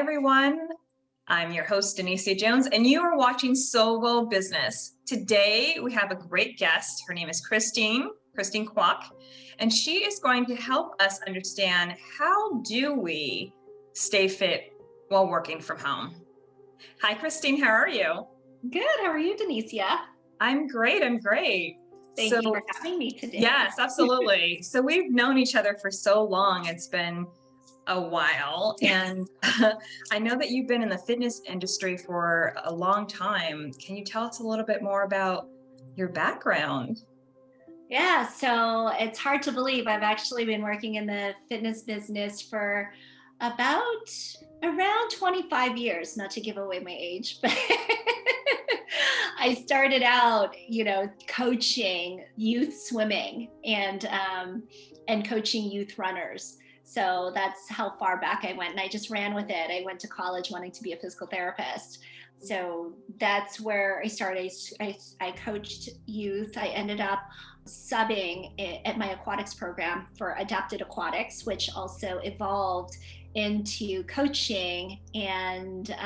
everyone. I'm your host, Denecia Jones, and you are watching Solo Business. Today, we have a great guest. Her name is Christine Kwok, and she is going to help us understand how do we stay fit while working from home. Hi, Christine. How are you? Good. How are you, Denecia? I'm great. Thank you for having me today. Yes, absolutely. So we've known each other for so long. It's been a while. And I know that you've been in the fitness industry for a long time. Can you tell us a little bit more about your background? Yeah, so it's hard to believe I've actually been working in the fitness business for around 25 years, not to give away my age, but I started out, coaching youth swimming and coaching youth runners. So that's how far back I went. And I just ran with it. I went to college wanting to be a physical therapist. So that's where I started. I coached youth. I ended up subbing at my aquatics program for adapted aquatics, which also evolved into coaching and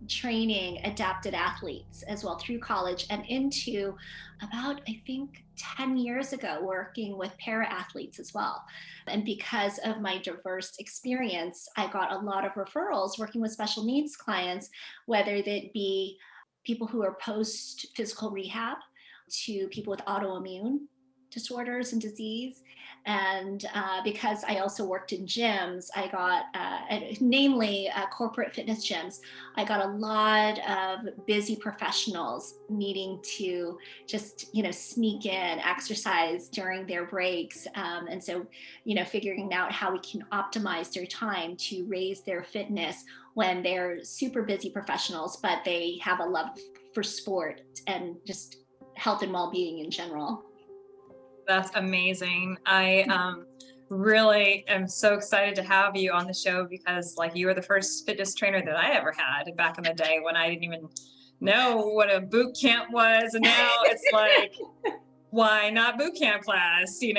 training adapted athletes as well through college, and into about, I think, 10 years ago, working with para athletes as well. And because of my diverse experience, I got a lot of referrals working with special needs clients, whether that be people who are post physical rehab to people with autoimmune disorders and disease. And because I also worked in gyms, I got, namely corporate fitness gyms, I got a lot of busy professionals needing to just, sneak in exercise during their breaks. And so, figuring out how we can optimize their time to raise their fitness when they're super busy professionals, but they have a love for sport and just health and well-being in general. That's amazing. I really am so excited to have you on the show because you were the first fitness trainer that I ever had back in the day when I didn't even know what a boot camp was. And now it's like, why not boot camp class? You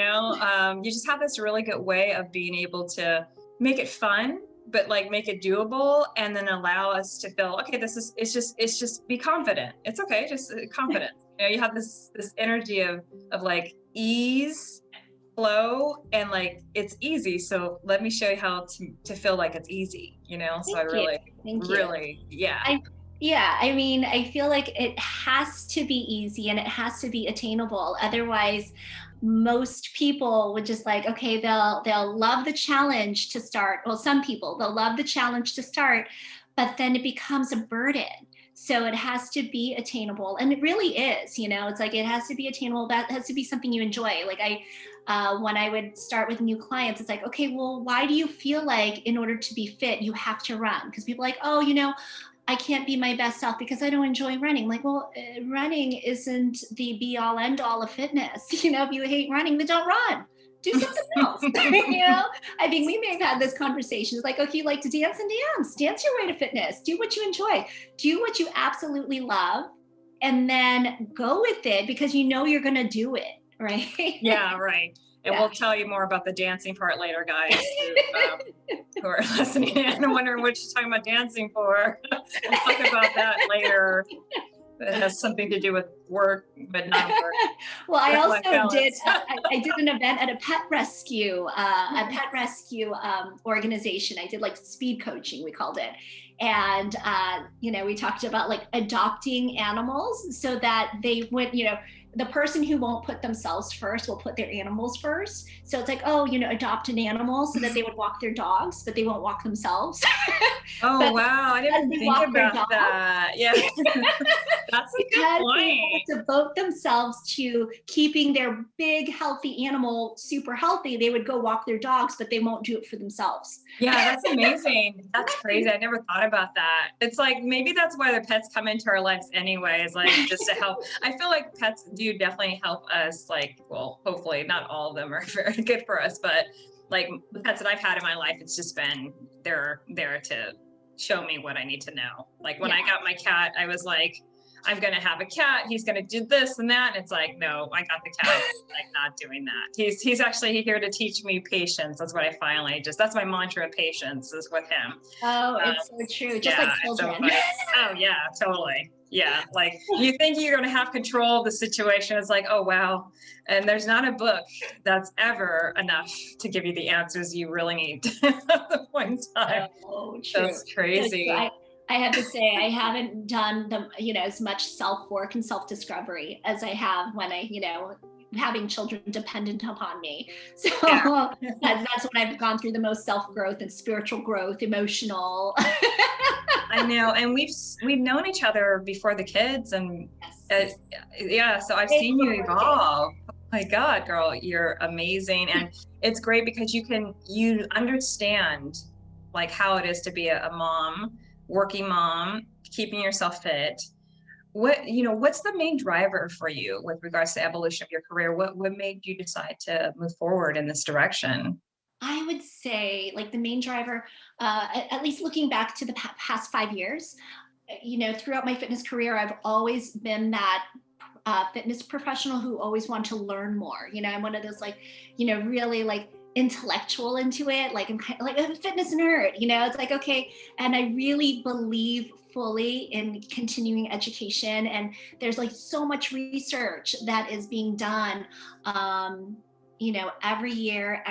just have this really good way of being able to make it fun, but make it doable, and then allow us to feel, okay, it's just be confident. It's okay. Just confidence. You have this energy of ease, flow, and it's easy. So let me show you how to feel like it's easy, so I really, Thank you. really, yeah. I feel like it has to be easy and it has to be attainable. Otherwise, most people would just okay, they'll love the challenge to start. Well, some people, they'll love the challenge to start, but then it becomes a burden. So it has to be attainable. And it really is, it's it has to be attainable. That has to be something you enjoy. When I would start with new clients, it's okay, well, why do you feel like in order to be fit, you have to run? Because people are oh, I can't be my best self because I don't enjoy running. Running isn't the be all end all of fitness. If you hate running, then don't run. Do something else. I think we may have had this conversation. It's okay, you like to dance and dance your way to fitness. Do what you enjoy. Do what you absolutely love, and then go with it because you're going to do it, right? Yeah, right. And we'll tell you more about the dancing part later, guys, who are listening in and wondering what she's talking about dancing for. We'll talk about that later. It has something to do with work, but not work. Well, I also did. I did an event at a pet rescue, organization. I did speed coaching, we called it, and we talked about adopting animals so that they would, the person who won't put themselves first will put their animals first. So it's adopt an animal so that they would walk their dogs, but they won't walk themselves. Oh, wow. I didn't think about that. Yeah. That's a good point. They devote themselves to keeping their big, healthy animal super healthy. They would go walk their dogs, but they won't do it for themselves. Yeah, that's amazing. That's crazy. I never thought about that. It's maybe that's why the pets come into our lives anyways, just to help. I feel like pets do definitely help us, well, hopefully not all of them are very good for us, but the pets that I've had in my life, it's just been, they're there to show me what I need to know. When I got my cat, I was I'm going to have a cat. He's going to do this and that. And it's like, no, I got the cat. Like not doing that. He's actually here to teach me patience. That's what I finally that's my mantra of patience is with him. Oh, it's so true. Just like Yeah, it's so children. funny. Oh yeah, totally. Yeah, like you think you're going to have control of the situation. It's like, oh wow. And there's not a book that's ever enough to give you the answers you really need at the point in time. So true. That's So true. crazy. I have to say I haven't done as much self work and self discovery as I have when having children dependent upon me. So Yeah. that's when I've gone through the most self growth and spiritual growth, emotional. I know, and we've known each other before the kids, and uh, Yes. yeah, so I've Way seen you before the kids. evolve. Oh my God, girl, you're amazing, and it's great because you understand like how it is to be a mom, working mom, keeping yourself fit. What's the main driver for you with regards to evolution of your career? What made you decide to move forward in this direction? I would say, like the main driver, at least looking back to the past 5 years, throughout my fitness career, I've always been that fitness professional who always want to learn more. I'm one of those like, really like intellectual into it. Like I'm kind of like a fitness nerd. It's like okay, and I really believe fully in continuing education. And there's like so much research that is being done. Every year,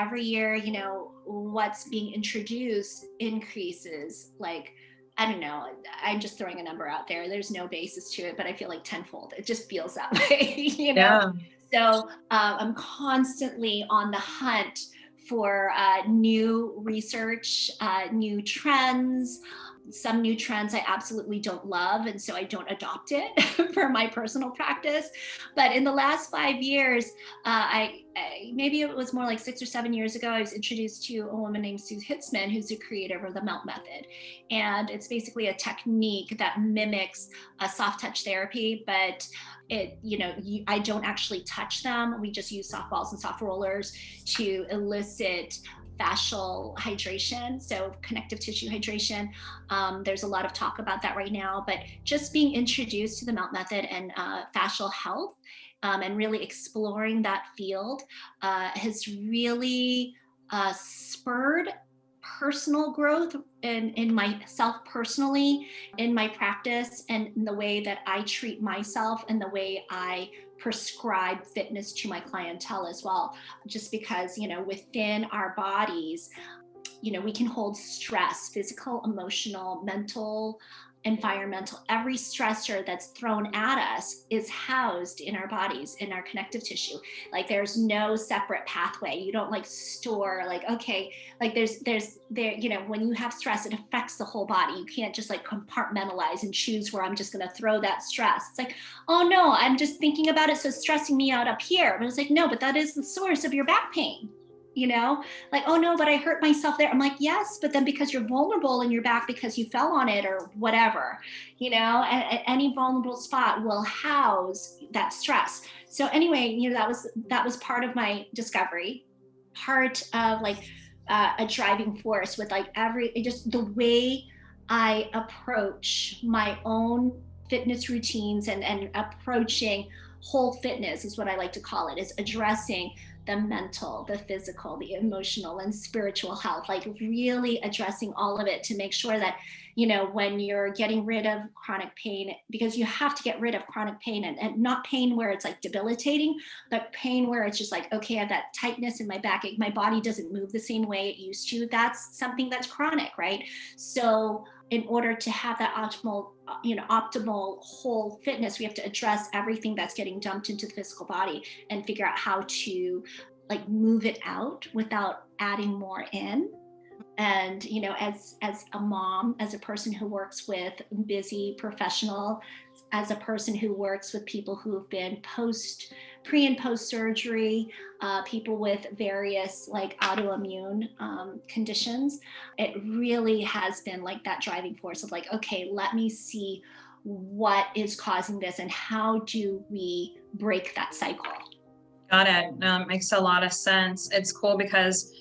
what's being introduced increases like I don't know. I'm just throwing a number out there. There's no basis to it, but I feel like tenfold. It just feels that way. Yeah. So I'm constantly on the hunt for new research, new trends. Some new trends I absolutely don't love, and so I don't adopt it for my personal practice. But in the last 5 years, maybe it was more like 6 or 7 years ago, I was introduced to a woman named Sue Hitzman, who's the creator of the Melt Method. And it's basically a technique that mimics a soft touch therapy, but I don't actually touch them. We just use soft balls and soft rollers to elicit fascial hydration, so connective tissue hydration. There's a lot of talk about that right now, but just being introduced to the Melt Method and fascial health and really exploring that field has really spurred personal growth in myself personally, in my practice, and in the way that I treat myself and the way I prescribe fitness to my clientele as well. Just because, within our bodies, we can hold stress, physical, emotional, mental, environmental. Every stressor that's thrown at us is housed in our bodies, in our connective tissue. Like there's no separate pathway. You don't like store like, okay, like there's there, when you have stress, it affects the whole body. You can't just like compartmentalize and choose where I'm just going to throw that stress. It's like, oh no, I'm just thinking about it. So it's stressing me out up here. But it's like, no, but that is the source of your back pain. Like, oh no, but I hurt myself there. I'm like, yes, but then because you're vulnerable in your back because you fell on it or whatever, any vulnerable spot will house that stress. So anyway, that was part of my discovery, part of like a driving force with like just the way I approach my own fitness routines and approaching whole fitness is what I like to call it, is addressing the mental, the physical, the emotional, and spiritual health, like really addressing all of it to make sure that, when you're getting rid of chronic pain, because you have to get rid of chronic pain and not pain where it's like debilitating, but pain where it's just like, okay, I have that tightness in my back, my body doesn't move the same way it used to. That's something that's chronic, right? So in order to have that optimal whole fitness, we have to address everything that's getting dumped into the physical body and figure out how to like move it out without adding more in. And as a mom, as a person who works with busy professional, as a person who works with people who have been pre and post surgery, people with various like autoimmune conditions, it really has been like that driving force of like, okay, let me see what is causing this and how do we break that cycle. Got it. Makes a lot of sense. It's cool because,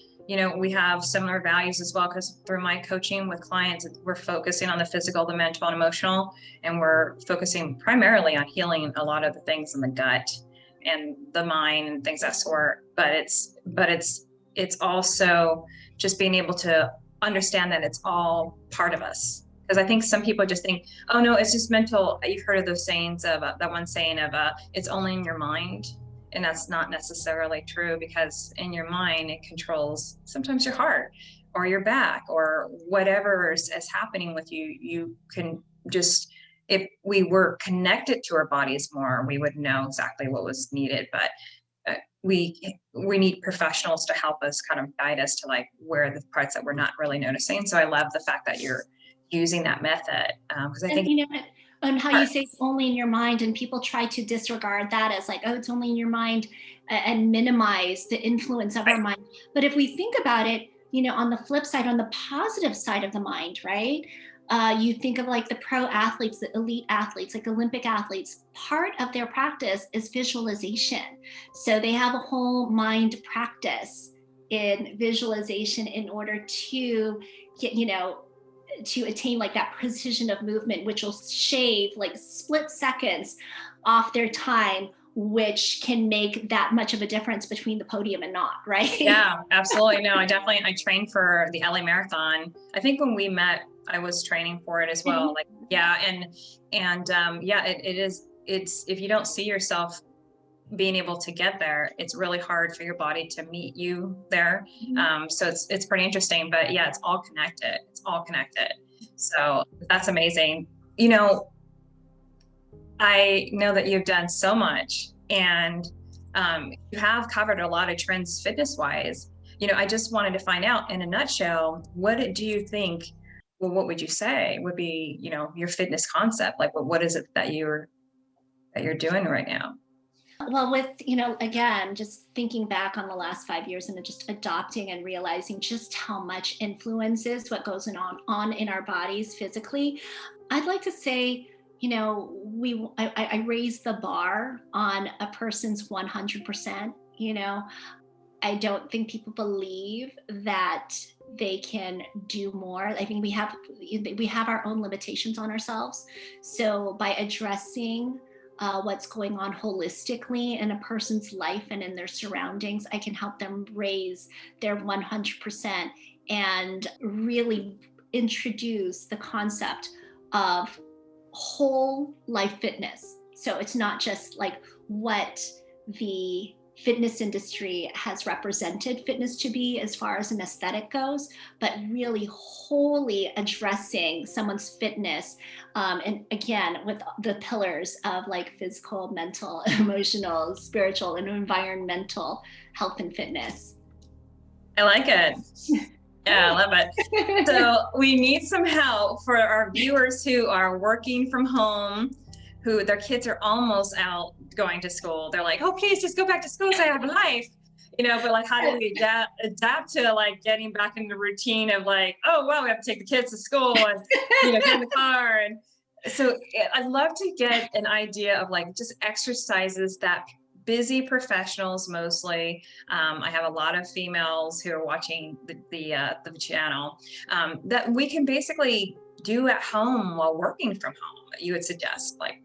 we have similar values as well, because through my coaching with clients, we're focusing on the physical, the mental, and emotional, and we're focusing primarily on healing a lot of the things in the gut and the mind and things that sort. But it's also just being able to understand that it's all part of us. Because I think some people just think, oh no, it's just mental. You've heard of those sayings of that one saying of it's only in your mind. And that's not necessarily true, because in your mind, it controls sometimes your heart or your back or whatever is happening with you. You can just, if we were connected to our bodies more, we would know exactly what was needed. But we need professionals to help us kind of guide us to like where the parts that we're not really noticing. So I love the fact that you're using that method, because I think, and how you say it's only in your mind, and people try to disregard that as like, oh, it's only in your mind, and minimize the influence of our mind. But if we think about it, on the flip side, on the positive side of the mind, right? You think of like the pro athletes, the elite athletes, like Olympic athletes, part of their practice is visualization. So they have a whole mind practice in visualization in order to get, to attain like that precision of movement, which will shave like split seconds off their time, which can make that much of a difference between the podium and not, right? Yeah, absolutely. No, I trained for the LA Marathon. I think when we met, I was training for it as well. Like, yeah. It's, if you don't see yourself being able to get there, it's really hard for your body to meet you there. So it's pretty interesting, but yeah, it's all connected. It's all connected. So that's amazing. I know that you've done so much, and you have covered a lot of trends fitness wise. I just wanted to find out in a nutshell, what do you think, well, what would you say would be, your fitness concept? Like, what is it that you're doing right now? Well, with, again, just thinking back on the last 5 years and just adopting and realizing just how much influences what goes on in our bodies physically, I'd like to say, I raise the bar on a person's 100%. I don't think people believe that they can do more. I think we have our own limitations on ourselves. So by addressing what's going on holistically in a person's life and in their surroundings, I can help them raise their 100% and really introduce the concept of whole life fitness. So it's not just like what the fitness industry has represented fitness to be as far as an aesthetic goes, but really wholly addressing someone's fitness. And again, with the pillars of like physical, mental, emotional, spiritual, and environmental health and fitness. I like it. Yeah, I love it. So we need some help for our viewers who are working from home, who their kids are almost out going to school. They're like, oh, please just go back to school so I have a life. But like, how do we adapt to like getting back in the routine of like, oh, well, we have to take the kids to school and, get in the car. And so I'd love to get an idea of like just exercises that busy professionals mostly. I have a lot of females who are watching the channel, that we can basically do at home while working from home. You would suggest, like.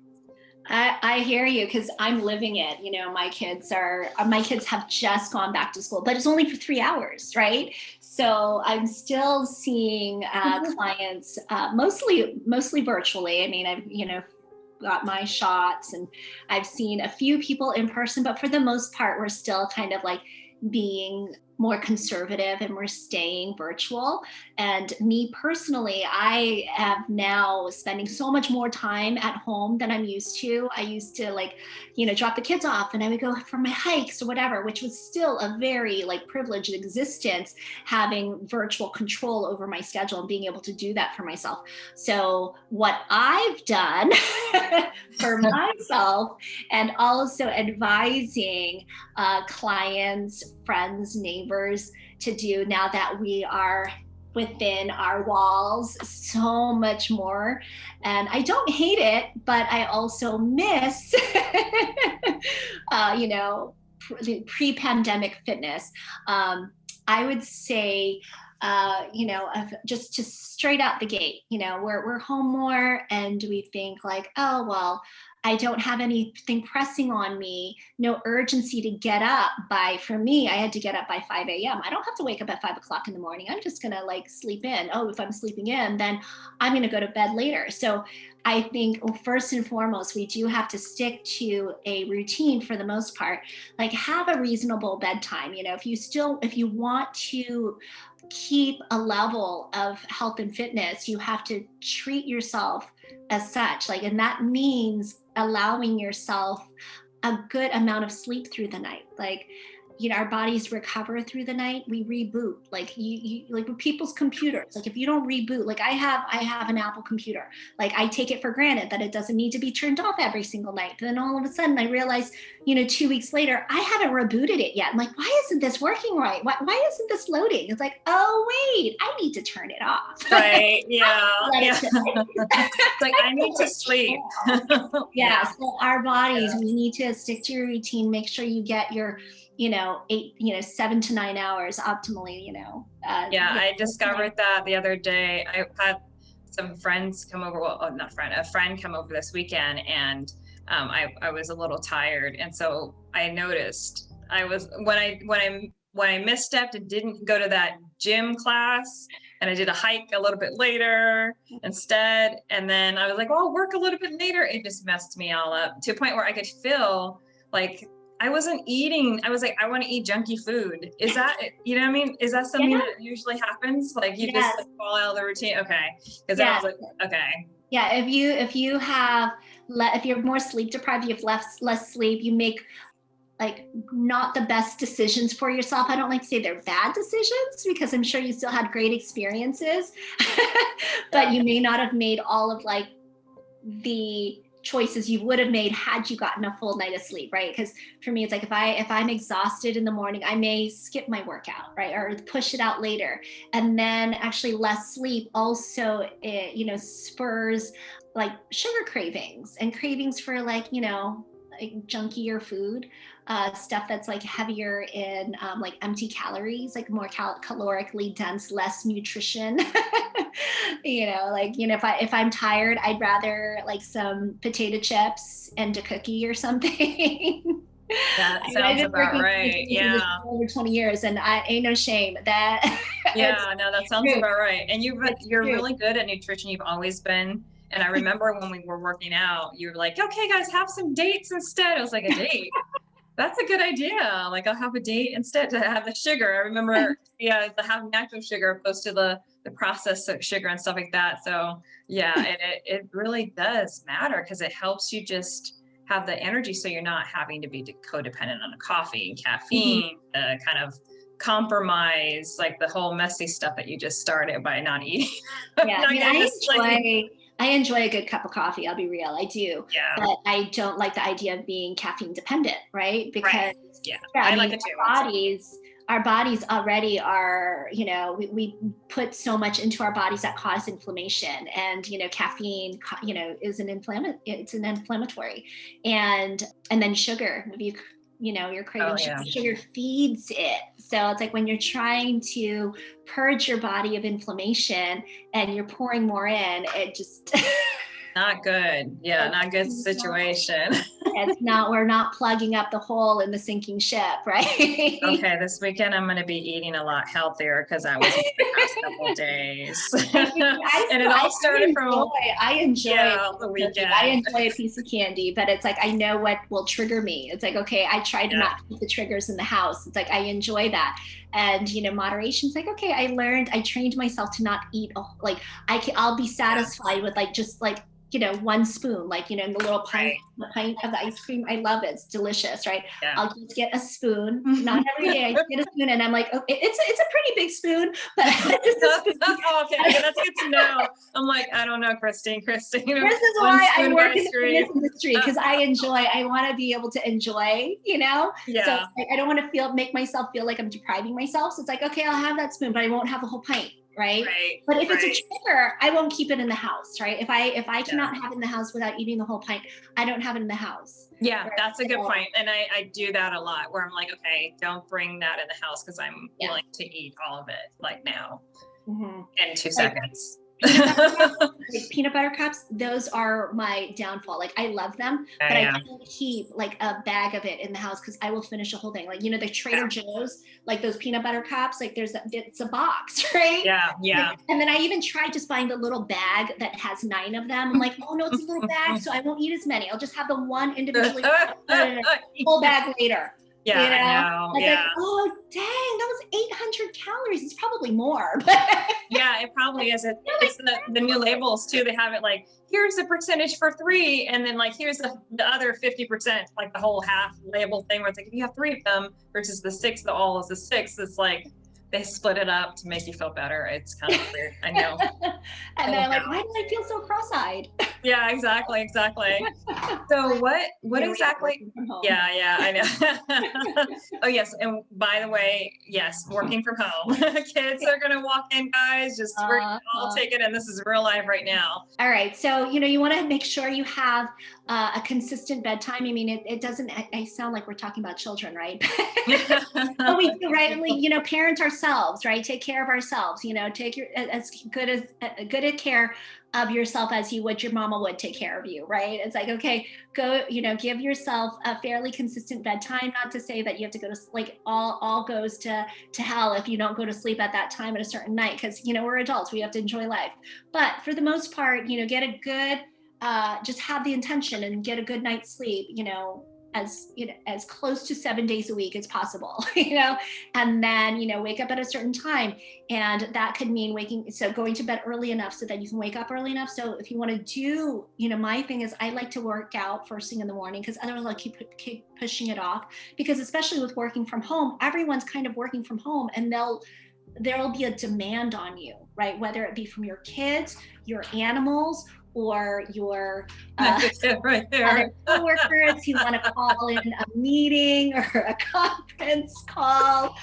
I hear you, because I'm living it. My kids have just gone back to school, but it's only for 3 hours, right? So I'm still seeing clients mostly virtually. I mean, I've got my shots, and I've seen a few people in person, but for the most part, we're still kind of like being more conservative and we're staying virtual. And me personally, I am now spending so much more time at home than I'm used to. I used to drop the kids off and I would go for my hikes or whatever, which was still a very privileged existence, having virtual control over my schedule and being able to do that for myself. So what I've done for myself, and also advising clients, friends, neighbors to do now that we are within our walls so much more. And I don't hate it, but I also miss, pre-pandemic fitness. I would say, just straight out the gate, we're home more and we think like, oh, well, I don't have anything pressing on me, no urgency to get up by, for me, I had to get up by 5 a.m. I don't have to wake up at 5 o'clock in the morning. I'm just going to like sleep in. Oh, if I'm sleeping in, then I'm going to go to bed later. So I think, well, first and foremost, we do have to stick to a routine for the most part, like have a reasonable bedtime. If you want to keep a level of health and fitness, you have to treat yourself as such. Like, and that means allowing yourself a good amount of sleep through the night. Like, our bodies recover through the night. We reboot. Like like with people's computers. Like if you don't reboot, like I have an Apple computer. Like I take it for granted that it doesn't need to be turned off every single night. But then all of a sudden I realize, 2 weeks later, I haven't rebooted it yet. I'm like, why isn't this working right? Why isn't this loading? It's like, oh wait, I need to turn it off. Right. Yeah. Let it It's like, I need to sleep. Yeah. So our bodies, we need to stick to your routine. Make sure you get your 7 to 9 hours optimally, I discovered that the other day. I had some friends come over. Well, not friend, a friend come over this weekend, and I was a little tired, and so I noticed I was when I misstepped and didn't go to that gym class, and I did a hike a little bit later instead, and then I was like, oh, I'll work a little bit later. It just messed me all up to a point where I could feel like I wasn't eating. I was like, I want to eat junky food. Is that, what I mean? Is that something that usually happens? Like you just like fall out of the routine? Okay. Because I was like, okay. Yeah. If you're more sleep deprived, you have less sleep, you make like not the best decisions for yourself. I don't like to say they're bad decisions because I'm sure you still had great experiences, but you may not have made all of like the choices you would have made had you gotten a full night of sleep, right? Because for me, it's like if I'm exhausted in the morning, I may skip my workout, right, or push it out later. And then actually less sleep also, spurs like sugar cravings and cravings for like junkier food, stuff that's like heavier in like empty calories, like more calorically dense, less nutrition. If I'm tired, I'd rather like some potato chips and a cookie or something. That sounds about right. Yeah. Over 20 years, and I ain't no shame that. Yeah, no, that sounds about right. And you're really good at nutrition. You've always been. And I remember when we were working out, you were like, okay, guys, have some dates instead. I was like, a date? That's a good idea. Like, I'll have a date instead to have the sugar. I remember, the have natural sugar opposed to the processed sugar and stuff like that. So yeah, it really does matter because it helps you just have the energy so you're not having to be codependent on coffee and caffeine, kind of compromise like the whole messy stuff that you just started by not eating. Yeah, I enjoy a good cup of coffee. I'll be real, I do. Yeah. But I don't like the idea of being caffeine dependent, right? Because I like it too. Our bodies already are, we put so much into our bodies that cause inflammation, and caffeine, is it's an inflammatory, and then sugar. If you're craving sugar feeds it. So it's like when you're trying to purge your body of inflammation and you're pouring more in, it just not good. Yeah, not good situation. We're not plugging up the hole in the sinking ship, right? Okay, this weekend I'm going to be eating a lot healthier because I was the past couple of days. And it all started from I enjoy the weekend. I enjoy a piece of candy, but it's like I know what will trigger me. It's like, okay, I try to not keep the triggers in the house. It's like I enjoy that. And moderation's like, okay, I trained myself to not eat I'll be satisfied with just one spoon, in the little pint of the ice cream. I love it. It's delicious, right? Yeah. I'll just get a spoon. Not every day. I get a spoon, and I'm like, oh, it's a pretty big spoon, but just a spoon. Okay, that's good to know. I'm like, I don't know, Christine. This is why I work in the fitness industry, because I want to be able to enjoy, Yeah. So I don't want to make myself feel like I'm depriving myself. So it's like, okay, I'll have that spoon, but I won't have a whole pint. Right. But if it's a trigger, I won't keep it in the house. Right. If I cannot have it in the house without eating the whole pint, I don't have it in the house. Yeah, Right? that's a good So, point. And I do that a lot where I'm like, okay, don't bring that in the house because I'm yeah. willing to eat all of it like now Hmm. in two Like seconds. peanut butter cups, like peanut butter cups, those are my downfall. Like I love them, but I Yeah, can't keep like a bag of it in the house because I will finish a whole thing. Like, the Trader yeah, Joe's, like those peanut butter cups, like it's a box, right? yeah, yeah. And then I even tried just buying the little bag that has 9 of them. I'm like, oh no, it's a little bag, so I won't eat as many. I'll just have the one individually, put it in a full bag later. Yeah, I know. I was like, Yeah. oh dang, that was 800 calories. It's probably more, but Yeah, it probably is. It's the new labels too. They have it like, here's the percentage for 3, and then like here's the other 50%, like the whole half label thing where it's like if you have 3 of them versus the 6, the all is the 6. It's like they split it up to make you feel better. It's kind of weird. I know. and I then I'm like, know. why do I feel so cross-eyed? Yeah, exactly, exactly. So what Here we are exactly? working from home. Yeah, yeah, I know. Oh yes, and by the way, yes, working from home. Kids are gonna walk in, guys. Just we're all Uh, take it, and this is real life right now. all right. So, you want to make sure you have a consistent bedtime. I mean, it doesn't, I sound like we're talking about children, right? But we do, right? And we, parent ourselves, right? Take care of ourselves, take as good a care of yourself as you would your mama would take care of you, right? It's like, okay, go, give yourself a fairly consistent bedtime. Not to say that you have to go to, like, all goes to hell if you don't go to sleep at that time at a certain night, because, we're adults, we have to enjoy life. But for the most part, get a good, just have the intention and get a good night's sleep, as close to 7 days a week as possible, and then, wake up at a certain time. And that could mean going to bed early enough so that you can wake up early enough. So if you want to do, my thing is I like to work out first thing in the morning, because otherwise I'll keep pushing it off, because especially with working from home, everyone's kind of working from home, and there'll be a demand on you, right? Whether it be from your kids, your animals, or your That's a kid right other there. coworkers who want to call in a meeting or a conference call,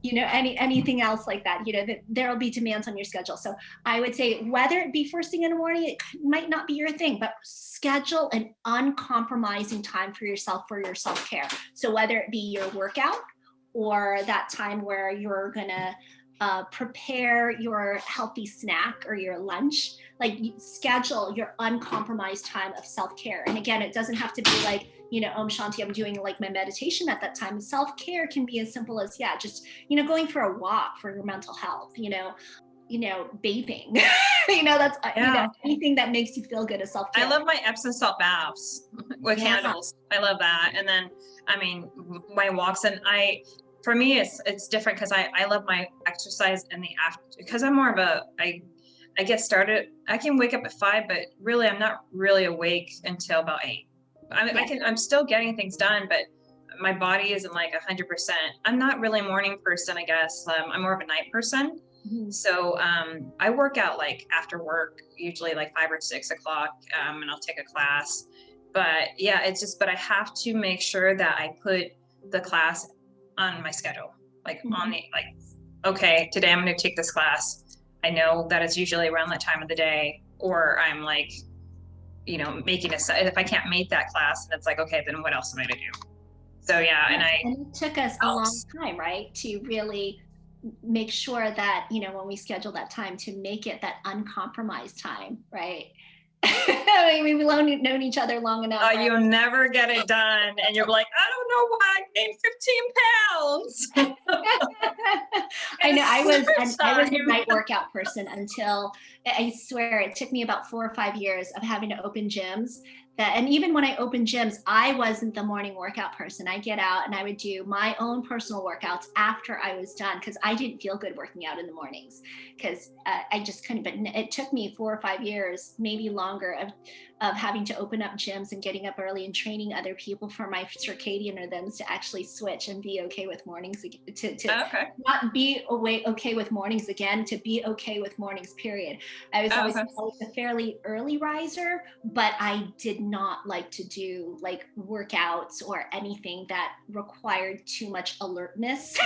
anything else like that. There'll be demands on your schedule. So I would say, whether it be first thing in the morning, it might not be your thing, but schedule an uncompromising time for yourself, for your self-care. So whether it be your workout, or that time where you're gonna prepare your healthy snack or your lunch, like, schedule your uncompromised time of self-care. And again, it doesn't have to be like, Om Shanti, I'm doing like my meditation at that time. Self-care can be as simple as, yeah, just, going for a walk for your mental health, bathing, that's, Yeah. anything that makes you feel good is self-care. I love my Epsom salt baths with Yeah. candles. I love that. And then, I mean, my walks, and for me, it's different because I love my exercise in the after, because I'm more of I get started. I can wake up at 5, but really I'm not really awake until about 8. Yeah. I'm still getting things done, but my body isn't like 100%. I'm not really a morning person, I guess. I'm more of a night person. Mhm. So I work out like after work, usually like 5 or 6 o'clock, and I'll take a class. But yeah, but I have to make sure that I put the class on my schedule, like on Mhm. the, like, okay, today I'm going to take this class. I know that it's usually around that time of the day, or I'm like, making if I can't make that class, and it's like, okay, then what else am I going to do? So yeah, and And it took us a long helps. time, right, to really make sure that, when we schedule that time, to make it that uncompromised time, right? I mean, we've known each other long enough, right? You'll never get it done, and you're like, I don't know why I gained 15 pounds I in know I was a summertime. night workout person until, I swear, it took me about 4 or 5 years of having to open gyms. And even when I opened gyms, I wasn't the morning workout person. I get out and I would do my own personal workouts after I was done, because I didn't feel good working out in the mornings, because I just couldn't. But it took me 4 or 5 years, maybe longer, of having to open up gyms and getting up early and training other people for my circadian rhythms to actually switch and be okay with mornings, to Okay. not be okay with mornings again, to be okay with mornings, period. I was Oh, always okay. a fairly early riser, but I did not like to do like workouts or anything that required too much alertness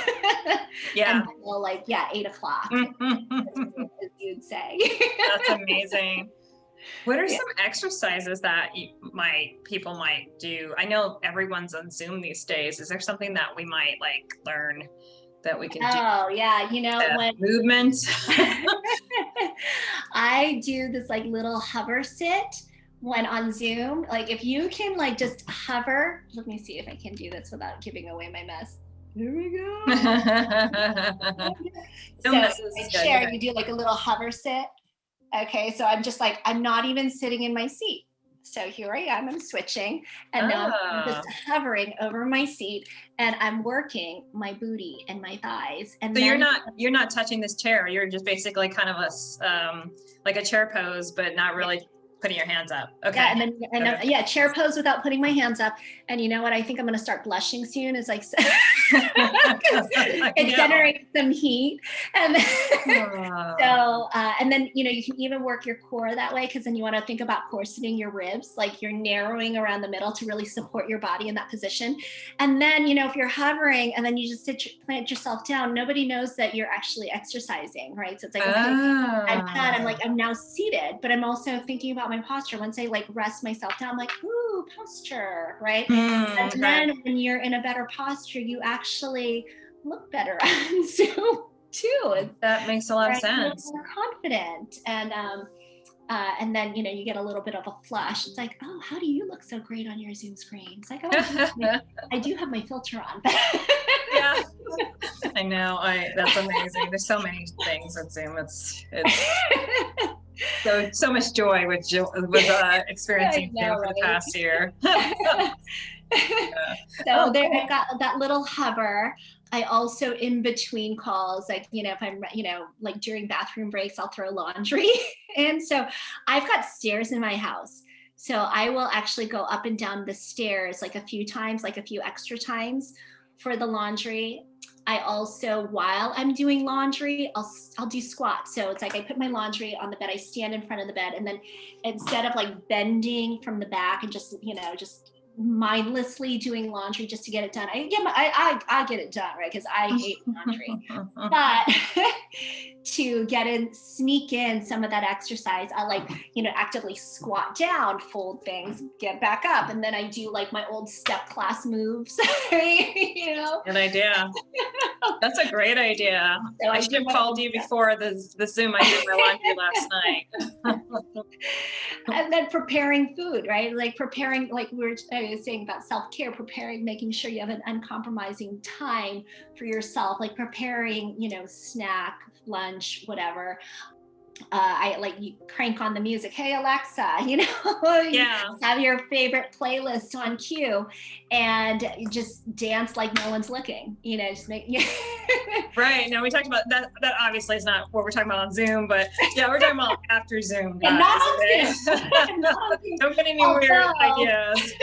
Yeah. until, like, yeah, 8 o'clock, That's as you'd say. amazing. What are Yeah. some exercises that people might do? I know everyone's on Zoom these days. Is there something that we might like learn that we can do? Oh yeah, when Movement. I do this like little hover sit when on Zoom. Like if you can like just hover, let me see if I can do this without giving away my mess. Here we go. No So in messes my is good. chair, you do like a little hover sit. Okay, so I'm just like, I'm not even sitting in my seat. So here I am, I'm switching, and now I'm just Ah. hovering over my seat, and I'm working my booty and my thighs. And So then you're not touching this chair. You're just basically kind of like a chair pose, but not really putting your hands up. Okay. yeah, and then, Okay. yeah, chair pose without putting my hands up. And you know what? I think I'm gonna start blushing soon. It's like it generates some heat, and so and then you can even work your core that way, because then you want to think about corseting your ribs, like you're narrowing around the middle to really support your body in that position. And then if you're hovering and then you just plant yourself down, nobody knows that you're actually exercising, right? So it's like, okay, I'm done. I'm like, I'm now seated, but I'm also thinking about my posture. Once I like rest myself down, I'm like, ooh, posture, right? And then when you're in a better posture, you actually look better on Zoom too. That makes a lot of sense. More confident, and then you get a little bit of a flush. It's like, oh, how do you look so great on your Zoom screen? It's like, oh, I do have my filter on. Yeah, I know. That's amazing. There's so many things with Zoom. It's so much joy with experiencing Zoom for the past year. So there, I've got that little hover. I also, in between calls, like if I'm like during bathroom breaks, I'll throw laundry in. So I've got stairs in my house, so I will actually go up and down the stairs like a few times, like a few extra times for the laundry. I also, while I'm doing laundry, I'll do squats. So it's like I put my laundry on the bed, I stand in front of the bed, and then instead of like bending from the back and just just mindlessly doing laundry just to get it done, I get it done, right? Because I hate laundry. But to sneak in some of that exercise, I like actively squat down, fold things, get back up, and then I do like my old step class moves. Good idea. That's a great idea. So I should have called you before the Zoom. I did my laundry last night. And then preparing food, right? Like preparing, like I was saying about self-care, making sure you have an uncompromising time for yourself, like preparing, snack, lunch, whatever. I like, you crank on the music. Hey, Alexa, have your favorite playlist on cue, and you just dance like no one's looking, just make Right. Now we talked about that. That obviously is not what we're talking about on Zoom, but yeah, we're talking about after Zoom. Guys, not on Zoom. Don't get any weird ideas.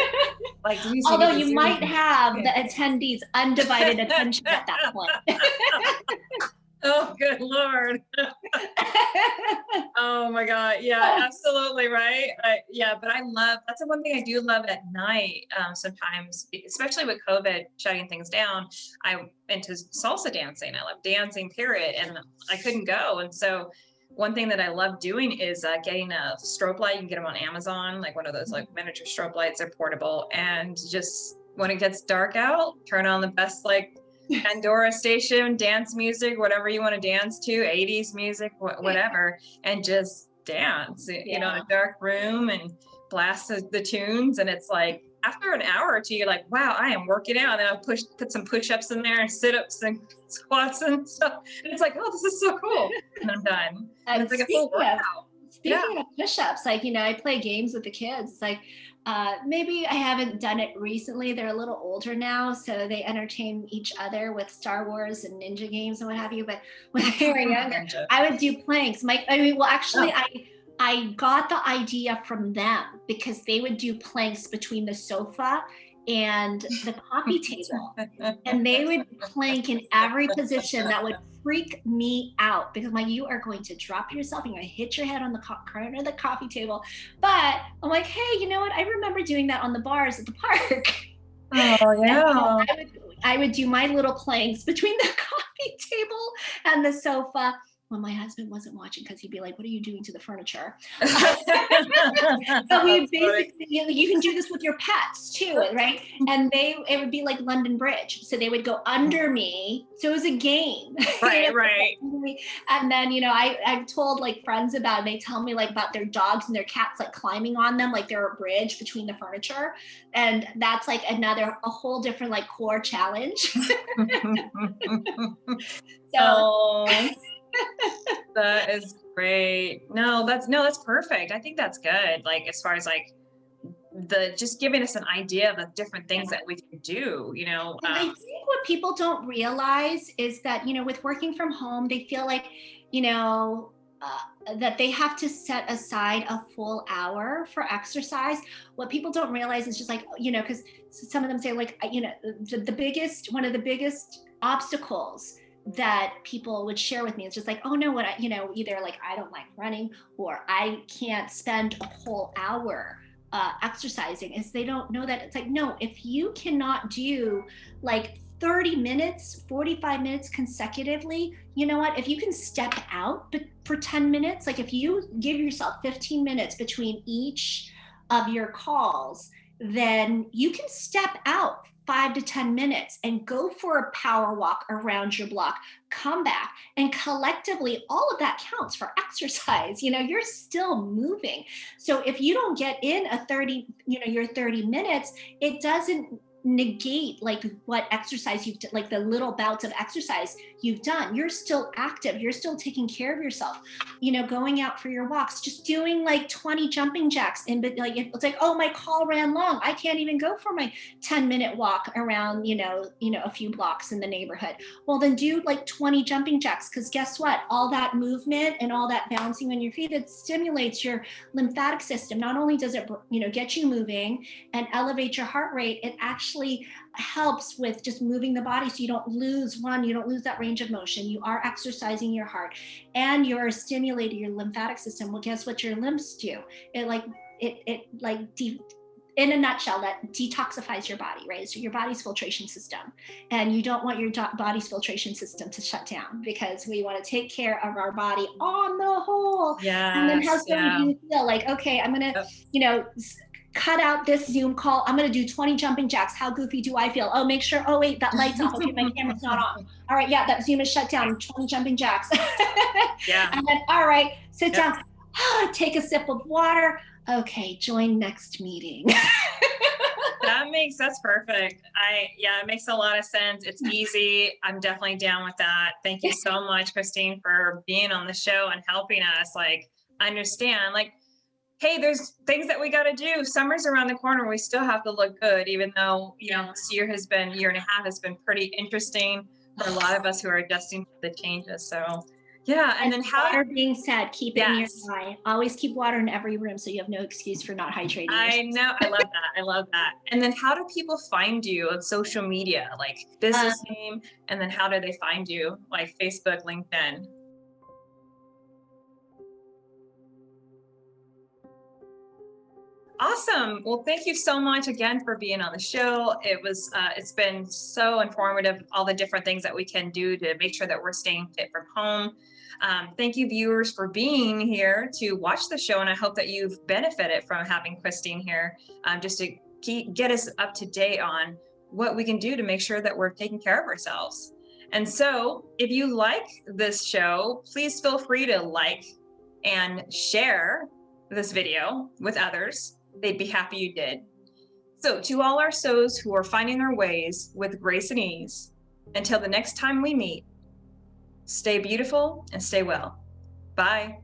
Like, although you might have the attendees' undivided attention at that point. Oh, good Lord. Oh my God. Yeah, absolutely right. But that's the one thing I do love at night. Sometimes, especially with COVID shutting things down, I'm into salsa dancing. I love dancing, period. And I couldn't go. And so one thing that I love doing is getting a strobe light. You can get them on Amazon, like one of those like miniature strobe lights. They're portable. And just when it gets dark out, turn on the best like Pandora station, dance music, whatever you want to dance to, 80s music, whatever, and just dance, in a dark room and blast the tunes. And it's like, after an hour or two, you're like, wow, I am working out. And I'll put some push-ups in there and sit-ups and squats and stuff. And it's like, oh, this is so cool. And I'm done. And it's like a full workout. Speaking of push-ups, like, I play games with the kids. It's like, maybe I haven't done it recently. They're a little older now, so they entertain each other with Star Wars and ninja games and what have you. But when they were younger, I would do planks. I got the idea from them because they would do planks between the sofa and the coffee table. And they would plank in every position that would freak me out, because I'm like, you are going to drop yourself, you're going to hit your head on the corner of the coffee table. But I'm like, hey, you know what? I remember doing that on the bars at the park. Oh, yeah. So I would do my little planks between the coffee table and the sofa. when my husband wasn't watching, because he'd be like, what are you doing to the furniture? So we That's funny. basically, you can do this with your pets too, right? And it would be like London Bridge. So they would go under me. So it was a game. Right, right. And then, I've told like friends about it. They tell me like about their dogs and their cats like climbing on them, like they're a bridge between the furniture. And that's like a whole different like core challenge. So Oh, that is great. No, that's perfect. I think that's good. Like as far as like the just giving us an idea of the different things yeah. that we can do, And I think what people don't realize is that, with working from home, they feel like, you know, that they have to set aside a full hour for exercise. What people don't realize is just like, because some of them say, like, one of the biggest obstacles that people would share with me is just like, oh no, either like I don't like running or I can't spend a whole hour exercising, is they don't know that it's like, no, if you cannot do like 30 minutes, 45 minutes consecutively, you know what? If you can step out for 10 minutes, like if you give yourself 15 minutes between each of your calls, then you can step out 5 to 10 minutes and go for a power walk around your block, come back, and collectively, all of that counts for exercise. You're still moving. So if you don't get in your 30 minutes, it doesn't negate like what exercise like the little bouts of exercise you've done. You're still active, you're still taking care of yourself, going out for your walks, just doing like 20 jumping jacks. And but like it's like, oh, my call ran long, I can't even go for my 10-minute walk around a few blocks in the neighborhood. Well, then do like 20 jumping jacks, because guess what, all that movement and all that bouncing on your feet, it stimulates your lymphatic system. Not only does it get you moving and elevate your heart rate, it actually helps with just moving the body, so you don't lose that range of motion. You are exercising your heart and you're stimulating your lymphatic system. Well, guess what your lymphs do? In a nutshell, that detoxifies your body, right? So your body's filtration system, and you don't want your body's filtration system to shut down, because we want to take care of our body on the whole. And then how yes, silly do yeah. you feel? Like, okay, I'm gonna, Yep. cut out this Zoom call. I'm going to do 20 jumping jacks. How goofy do I feel? Oh, make sure. Oh, wait, that light's off. Okay, my camera's not on. All right, yeah, that Zoom is shut down. 20 jumping jacks. Yeah. And then, all right, sit Yep. down. Take a sip of water. Okay, join next meeting. That's perfect. It makes a lot of sense. It's easy. I'm definitely down with that. Thank you so much, Christine, for being on the show and helping us like understand, like, hey, there's things that we got to do. Summer's around the corner. We still have to look good, even though, this year and a half has been pretty interesting for a lot of us who are adjusting to the changes. So, yeah. And then water being said, keep it yes, nearby. Always keep water in every room, so you have no excuse for not hydrating yourself. I know. I love that. I love that. And then how do people find you on social media, like business name? And then how do they find you, like Facebook, LinkedIn? Awesome. Well, thank you so much again for being on the show. It's been so informative, all the different things that we can do to make sure that we're staying fit from home. Thank you, viewers, for being here to watch the show. And I hope that you've benefited from having Christine here, just to get us up to date on what we can do to make sure that we're taking care of ourselves. And so if you like this show, please feel free to like and share this video with others. They'd be happy you did. So to all our souls who are finding their ways with grace and ease, until the next time we meet, stay beautiful and stay well. Bye.